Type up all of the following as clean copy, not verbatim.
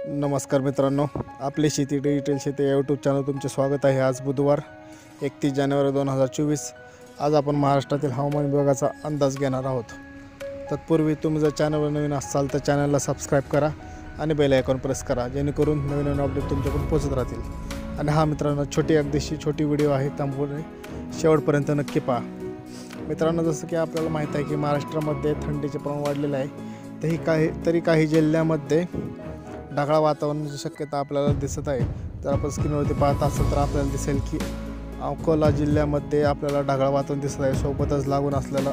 नमस्कार मित्रांनो, आपली शेती डिजिटल शेती या यूट्यूब चॅनल तुमचे स्वागत आहे। आज बुधवार 31 जानेवारी 2024। आज आपण महाराष्ट्रातील हवामान विभागाचा अंदाज घेणार आहोत। तत्पूर्वी तुम्ही जर चॅनलवर नवीन असाल तर चॅनलला सबस्क्राईब करा आणि बेल आयकॉन प्रेस करा, जेणेकरून नवीन नवीन अपडेट तुमच्याकडून पोहोचत राहतील। आणि हा मित्रांनो, अगदीशी छोटी व्हिडिओ आहे, त्यामुळे शेवटपर्यंत नक्की पहा। मित्रांनो, जसं की आपल्याला माहीत आहे की महाराष्ट्रामध्ये थंडीचे प्रमाण वाढलेले आहे, तरी काही जिल्ह्यामध्ये ढगाळ वातावरणाची शक्यता आपल्याला दिसत आहे। जर आपण स्क्रीनवरती पाहत असाल तर आपल्याला दिसेल की अकोला जिल्ह्यामध्ये आपल्याला ढगाळ वातावरण दिसत आहे। सोबतच लागून असलेला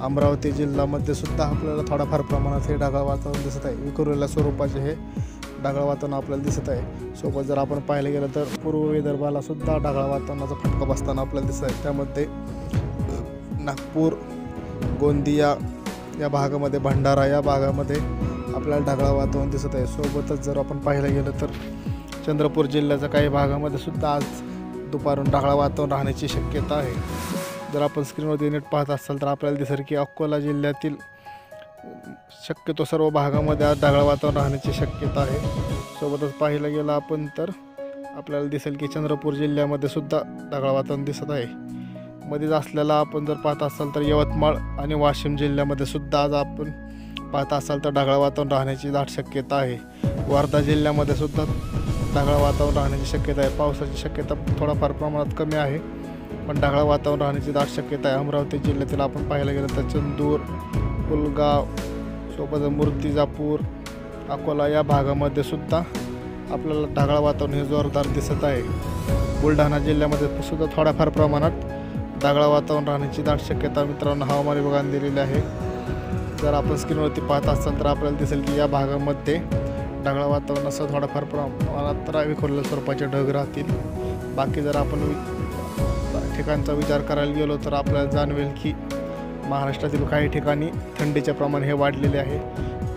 अमरावती जिल्ह्यामध्ये सुद्धा आपल्याला थोडाफार प्रमाणात हे ढगाळ वातावरण दिसत आहे। विखुरलेल्या स्वरूपाचे हे ढगाळ वातावरण आपल्याला दिसत आहे। सोबत जर आपण पाहायला गेलं तर पूर्व विदर्भाला सुद्धा ढगाळ वातावरणाचा फटका बसताना आपल्याला दिसत आहे। त्यामध्ये नागपूर, गोंदिया या भागामध्ये, भंडारा या भागामध्ये आपल्याला ढगाळ वातावरण दिसत आहे। सोबतच जर आपण पाहायला गेलं तर चंद्रपूर जिल्ह्याच्या काही भागामध्ये सुद्धा आज दुपारून ढगाळ वातावरण राहण्याची शक्यता आहे। जर आपण स्क्रीनवरती नीट पाहत असाल तर आपल्याला दिसेल की अकोला जिल्ह्यातील शक्यतो सर्व भागामध्ये आज ढगाळ वातावरण राहण्याची शक्यता आहे। सोबतच पाहायला गेलं आपण तर आपल्याला दिसेल की चंद्रपूर जिल्ह्यामध्ये सुद्धा ढगाळ वातावरण दिसत आहे। मध्येच असलेला आपण जर पाहत असाल तर यवतमाळ आणि वाशिम जिल्ह्यामध्ये सुद्धा आज आपण पाहत असाल तर ढगाळ वातावरण राहण्याची दाट शक्यता आहे। वर्धा जिल्ह्यामध्ये सुद्धा ढगाळ वातावरण राहण्याची शक्यता आहे। पावसाची शक्यता थोडाफार प्रमाणात कमी आहे, पण ढगाळ वातावरण राहण्याची दाट शक्यता आहे। अमरावती जिल्ह्यातील आपण पाहायला गेलं तर चंदूर, पुलगाव, सोबत मूर्तिजापूर, अकोला या भागामध्ये सुद्धा आपल्याला ढगाळ वातावरण हे जोरदार दिसत आहे। बुलढाणा जिल्ह्यामध्ये सुद्धा थोड्याफार प्रमाणात ढगाळ वातावरण राहण्याची दाट शक्यता मित्रांनो हवामान विभागाने दिलेली आहे। जर आपण स्क्रीनवरती पाहत असाल तर आपल्याला दिसेल की या भागामध्ये ढगाळ वातावरणासह थोडाफार प्रमाणात विखुरलेल्या स्वरूपाचे ढग राहतील। बाकी जर आपण ठिकाणचा विचार करायला गेलो तर आपल्याला जाणवेल की महाराष्ट्रातील काही ठिकाणी थंडीचे प्रमाण हे वाढलेले आहे।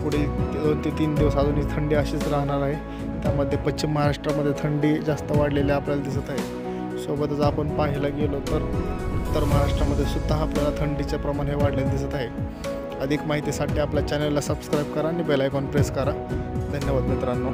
पुढील 2 ते 3 दिवस अजूनही थंडी अशीच राहणार आहे। त्यामध्ये पश्चिम महाराष्ट्रामध्ये थंडी जास्त वाढलेली आपल्याला दिसत आहे। सोबतच आपण पाहायला गेलो तर उत्तर महाराष्ट्रामध्ये सुद्धा आपल्याला थंडीचे प्रमाण हे वाढलेले दिसत आहे। अधिक माहितीसाठी आपल्या चॅनलला सबस्क्राईब करा आणि बेल आयकॉन प्रेस करा। धन्यवाद मित्रांनो।